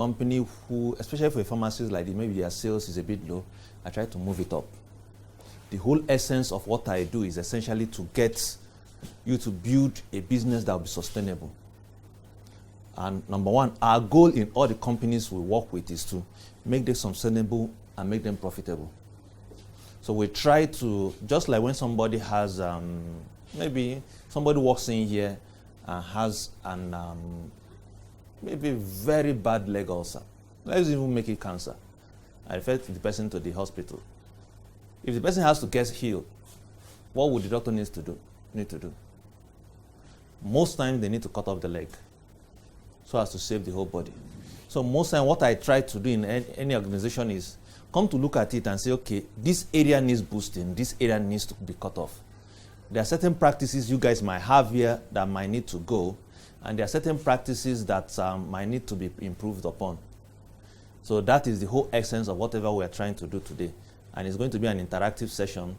company who, especially for a pharmacist like this, maybe their sales is a bit low, I try to move it up. The whole essence of what I do is essentially to get you to build a business that will be sustainable. And number one, our goal in all the companies we work with is to make them sustainable and make them profitable. So we try to, just like when somebody has, maybe somebody walks in here and has an maybe very bad leg ulcer. Let's even make it cancer. I refer the person to the hospital. If the person has to get healed, what would the doctor need to do? Most times they need to cut off the leg so as to save the whole body. So most times what I try to do in any organization is come to look at it and say, okay, this area needs boosting, this area needs to be cut off. There are certain practices you guys might have here that might need to go, and there are certain practices that might need to be improved upon. So that is the whole essence of whatever we are trying to do today. And it's going to be an interactive session,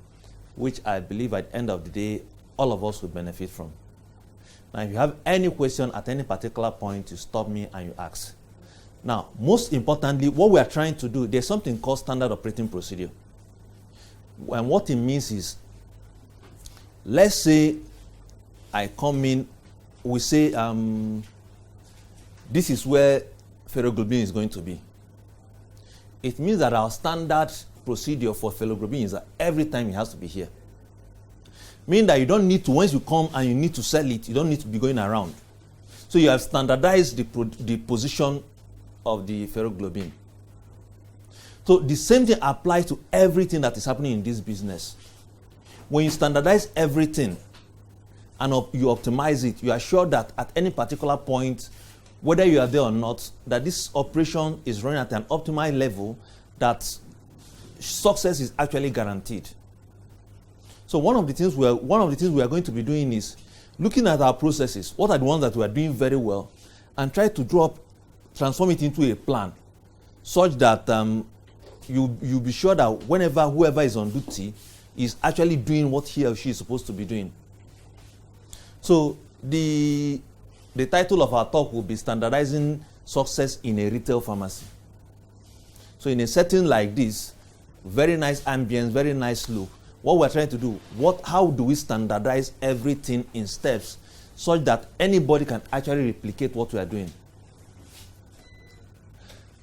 which I believe at the end of the day, all of us will benefit from. Now, if you have any question at any particular point, you stop me and you ask. Now, most importantly, what we are trying to do, there's something called standard operating procedure. And what it means is, let's say I come in, we say, this is where ferroglobin is going to be. It means that our standard procedure for ferroglobin is that every time it has to be here. Meaning that you don't need to, once you come and you need to sell it, you don't need to be going around. So you have standardized the position of the ferroglobin. So the same thing applies to everything that is happening in this business. When you standardize everything and you optimize it, you are sure that at any particular point, whether you are there or not, that this operation is running at an optimal level, that success is actually guaranteed. So one of the things we are going to be doing is looking at our processes. What are the ones that we are doing very well, and try to transform it into a plan, such that you be sure that whenever whoever is on duty is actually doing what he or she is supposed to be doing. So the title of our talk will be Standardizing Success in a Retail Pharmacy. So in a setting like this, very nice ambience, very nice look, what we're trying to do, how do we standardize everything in steps such that anybody can actually replicate what we are doing?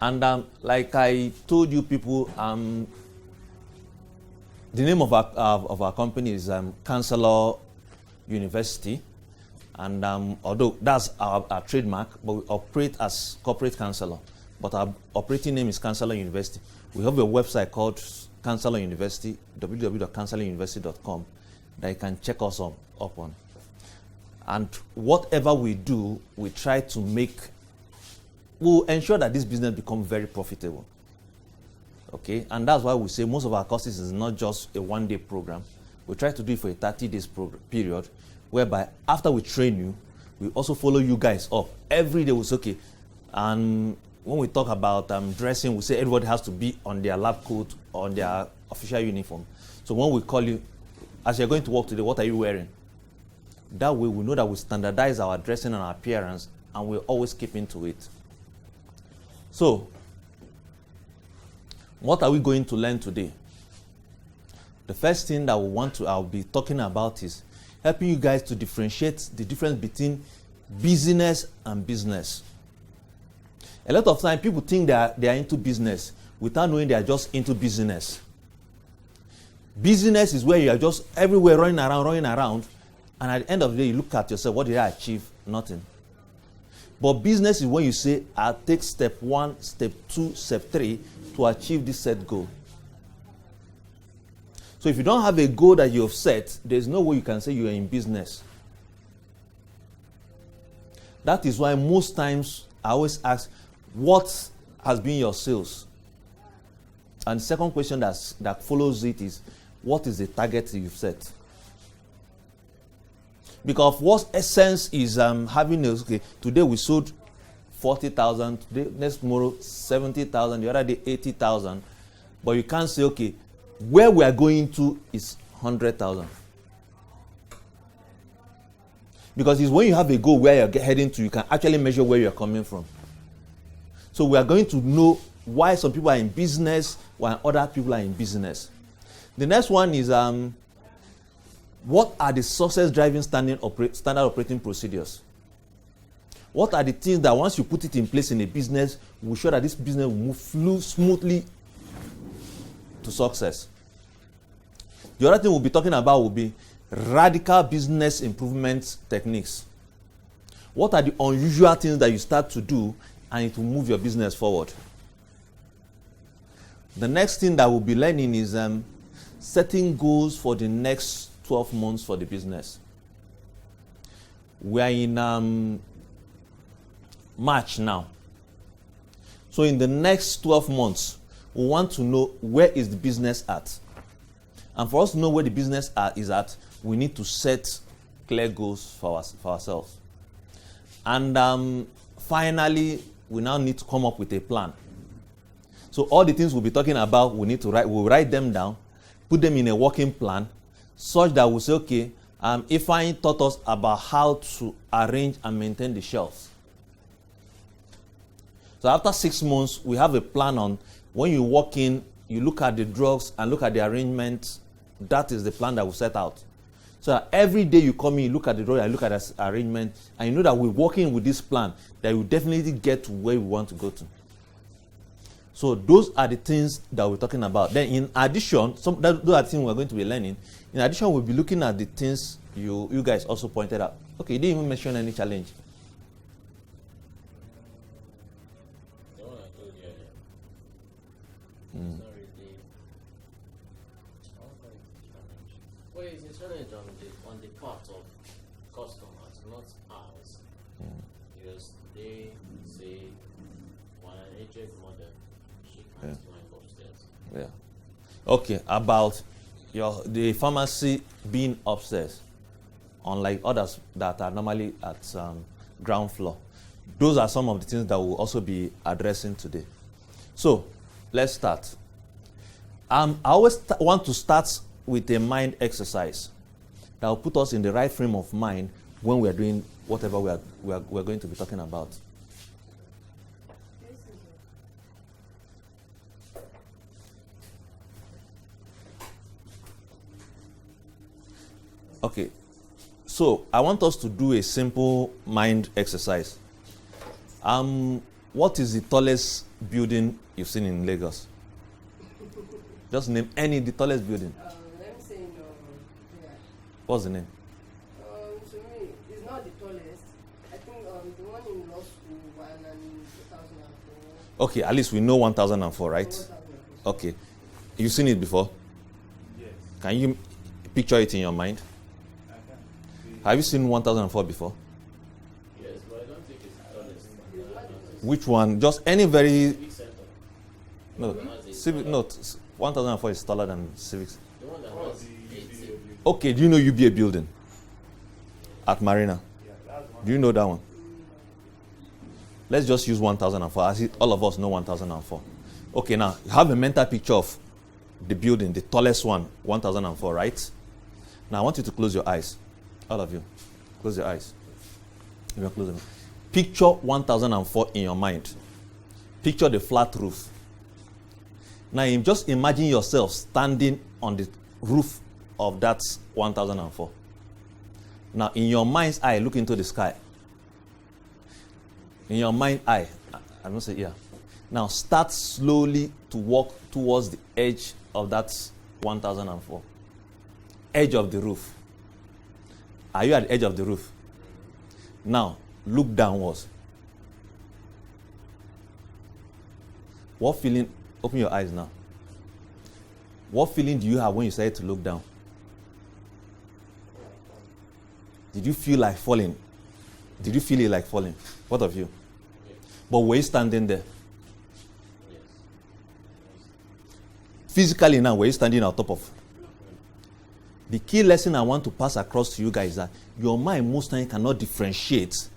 And like I told you people, the name of our company is Counselor University. And although that's our trademark, but we operate as corporate counselor. But our operating name is Counselor University. We have a website called Counselor University, www.counseloruniversity.com, that you can check us up on. And whatever we do, we try to we'll ensure that this business becomes very profitable. Okay? And that's why we say most of our courses is not just a one-day program. We try to do it for a 30-day period, whereby after we train you, we also follow you guys up. Every day we say, okay, and when we talk about dressing, we say everybody has to be on their lab coat, on their official uniform. So when we call you, as you're going to work today, what are you wearing? That way we know that we standardize our dressing and our appearance, and we're always keeping to it. So, what are we going to learn today? The first thing that I'll be talking about is helping you guys to differentiate the difference between business and business. A lot of times people think that they are into business without knowing they are just into business. Business is where you are just everywhere running around, and at the end of the day you look at yourself, what did I achieve? Nothing. But business is when you say, I'll take step 1, step 2, step 3 to achieve this set goal. So if you don't have a goal that you have set, there's no way you can say you are in business. That is why most times I always ask, what has been your sales? And the second question that follows it is, what is the target you've set? Because what essence is having okay, today we sold 40,000, today next tomorrow 70,000, the other day 80,000, but you can't say, okay, where we are going to is 100,000. Because it's when you have a goal where you're heading to, you can actually measure where you're coming from. So we are going to know why some people are in business while other people are in business. The next one is what are the success driving standard operating procedures? What are the things that once you put it in place in a business will show that this business will move smoothly to success? The other thing we'll be talking about will be radical business improvement techniques. What are the unusual things that you start to do and it will move your business forward? The next thing that we'll be learning is setting goals for the next 12 months for the business. We are in March now. So in the next 12 months, we want to know where is the business at. And for us to know where the business is at, we need to set clear goals for ourselves. And finally, we now need to come up with a plan. So all the things we'll be talking about, we'll write them down, put them in a working plan, such that we'll say, okay, Ifeanyi taught us about how to arrange and maintain the shelves. So after 6 months, we have a plan on when you walk in, you look at the drugs and look at the arrangement. That is the plan that we set out. So that every day you come in, you look at the drug and look at the arrangement, and you know that we're working with this plan, that we definitely get to where we want to go to. So those are the things that we're talking about. Then in addition, those are things we're going to be learning. In addition, we'll be looking at the things you guys also pointed out. Okay, you didn't even mention any challenge. The one I told you earlier. It's not really. I won't call it a challenge. Well, it's a challenge on the part of customers, not ours. Because they say, when an agent model, she can't climb upstairs. Yeah. Okay, about the pharmacy being upstairs, unlike others that are normally at ground floor. Those are some of the things that we'll also be addressing today. So, let's start. I always want to start with a mind exercise that will put us in the right frame of mind when we are doing whatever we're going to be talking about. Okay, so I want us to do a simple mind exercise. What is the tallest building you've seen in Lagos? Just name the tallest building. Let me say no. Yeah. What's the name? To me, it's not the tallest. I think the one in law school, one in 2004. Okay, at least we know 1004, right? 2004. Okay. You've seen it before? Yes. Can you picture it in your mind? I can. Have you seen 1004 before? Yes, but I don't think it's the tallest. Which one? Just any very... Civic Center. No, civic, no, 1004 is taller than civics. The one that Oh, has the 80. Okay, do you know UBA building? At Marina? Yeah, that's one. Do you know that one? Let's just use 1004. I see all of us know 1004. Okay, now you have a mental picture of the building, the tallest one, 1004, right? Now I want you to close your eyes. All of you. Close your eyes. You can close them. Picture 1004 in your mind. Picture the flat roof. Now just imagine yourself standing on the roof of that 1004. Now in your mind's eye, look into the sky. In your mind eye, I don't say yeah. Now start slowly to walk towards the edge of that 1004. Edge of the roof. Are you at the edge of the roof? Now look downwards. What feeling? Open your eyes now. What feeling do you have when you started to look down? Did you feel like falling? Did you feel it like falling? What of you? But were you standing there? Yes. Physically now, were you standing on top of? The key lesson I want to pass across to you guys is that your mind most times cannot differentiate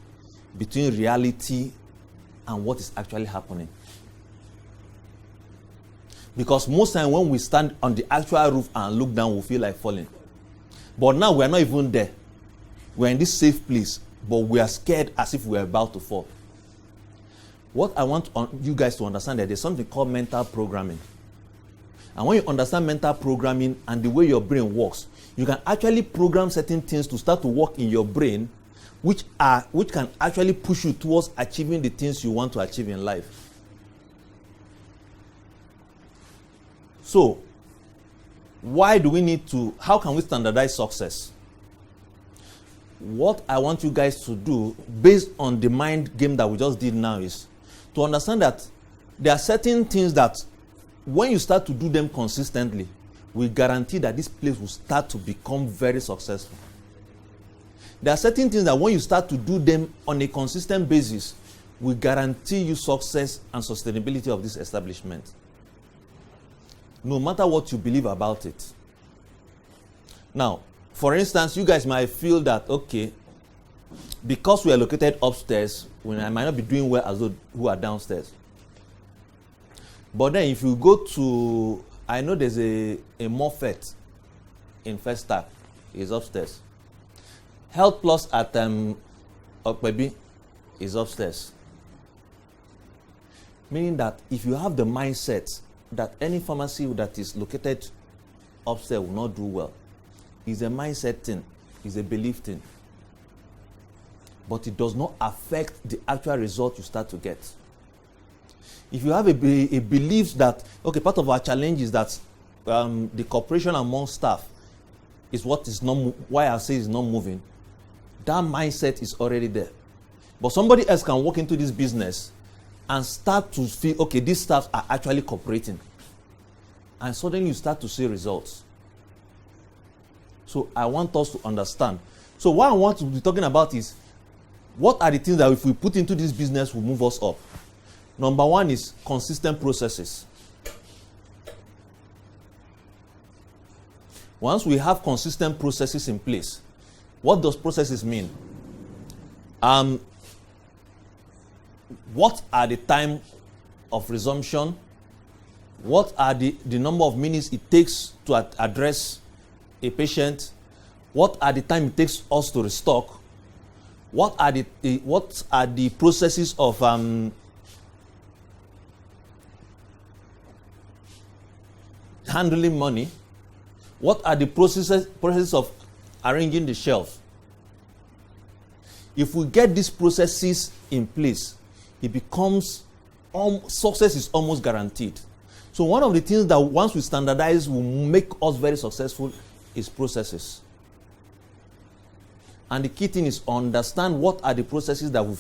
between reality and what is actually happening. Because most times when we stand on the actual roof and look down, we feel like falling. But now we are not even there. We are in this safe place, but we are scared as if we are about to fall. What I want you guys to understand that there's something called mental programming. And when you understand mental programming and the way your brain works, you can actually program certain things to start to work in your brain, which can actually push you towards achieving the things you want to achieve in life. So, why do we need to, how can we standardize success? What I want you guys to do, based on the mind game that we just did now, is to understand that there are certain things that when you start to do them consistently, we guarantee that this place will start to become very successful. There are certain things that when you start to do them on a consistent basis, we guarantee you success and sustainability of this establishment. No matter what you believe about it. Now, for instance, you guys might feel that, okay, because we are located upstairs, I might not be doing well as those who are downstairs. But then if you go to, I know there's a Moffat in First Stack, is upstairs. Health Plus at Okpebi is upstairs. Meaning that if you have the mindset that any pharmacy that is located upstairs will not do well, it's a mindset thing, it's a belief thing. But it does not affect the actual result you start to get. If you have a belief that, okay, part of our challenge is that the cooperation among staff is what is not, why I say is not moving, that mindset is already there. But somebody else can walk into this business and start to feel, okay, these staff are actually cooperating. And suddenly you start to see results. So I want us to understand. So what I want to be talking about is, what are the things that if we put into this business will move us up? Number one is consistent processes. Once we have consistent processes in place, what does processes mean? What are the time of resumption? What are the number of minutes it takes to address a patient? What are the time it takes us to restock? What are the processes of handling money? What are the processes of arranging the shelf? If we get these processes in place, it becomes success is almost guaranteed. So one of the things that once we standardize will make us very successful is processes. And the key thing is understand what are the processes that we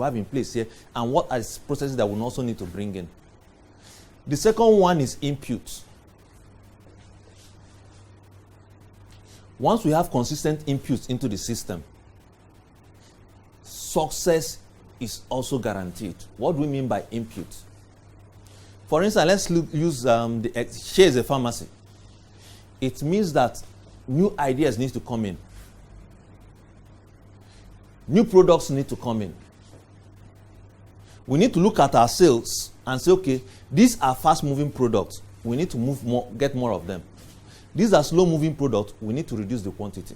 have in place here, and what are the processes that we also need to bring in. The second one is inputs. Once we have consistent inputs into the system, success is also guaranteed. What do we mean by input? For instance, let's use share as a pharmacy. It means that new ideas need to come in. New products need to come in. We need to look at our sales and say, okay, these are fast-moving products. We need to move more, get more of them. These are slow-moving products. We need to reduce the quantity.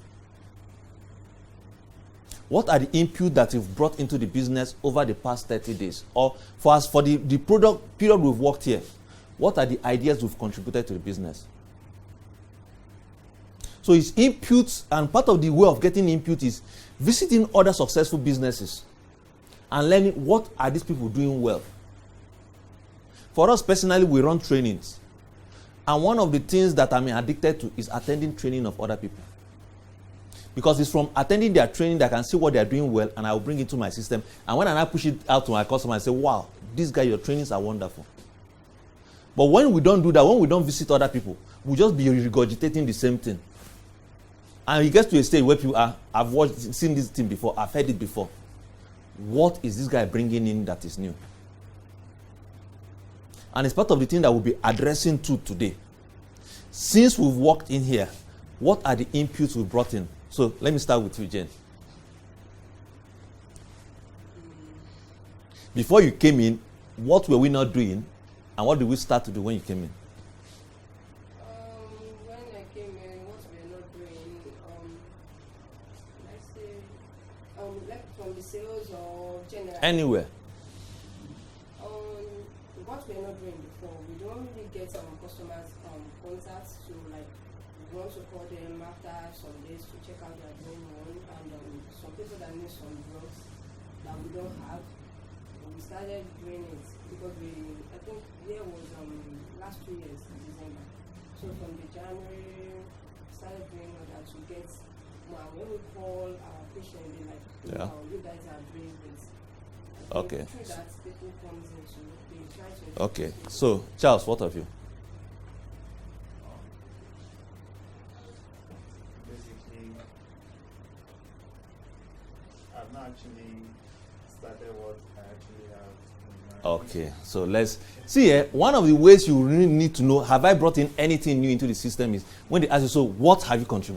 What are the inputs that you've brought into the business over the past 30 days? Or for us, for the product period we've worked here, what are the ideas we've contributed to the business? So it's inputs, and part of the way of getting input is visiting other successful businesses and learning what are these people doing well. For us personally, we run trainings. And one of the things that I'm addicted to is attending training of other people. Because it's from attending their training that I can see what they're doing well, and I will bring it to my system. And when I push it out to my customer, I say, wow, this guy, your trainings are wonderful. But when we don't do that, when we don't visit other people, we'll just be regurgitating the same thing. And it gets to a stage where people are, I've seen this thing before, I've heard it before. What is this guy bringing in that is new? And it's part of the thing that we'll be addressing to today. Since we've walked in here, what are the inputs we brought in? So let me start with you, Jane. Before you came in, what were we not doing? And what did we start to do when you came in? When I came in, what we're not doing, let's say, like from the sales or general. Anywhere. we're not doing before, we don't really get customers contacts to like we want to call them after some days to check out their doing one, and some people that need some drugs that we don't have. We started doing it because I think there was last 2 years in December. So from the January started doing all that to get more. When we call our patient, they like, Yeah. wow, you guys are doing this. Okay. Through that, people comes into they try to. Okay. So, Charles, what of you? Basically, I've not actually started what I actually have in mind. Okay. So let's see. One of the ways you really need to know, have I brought in anything new into the system, is when they ask you, so what have you contributed?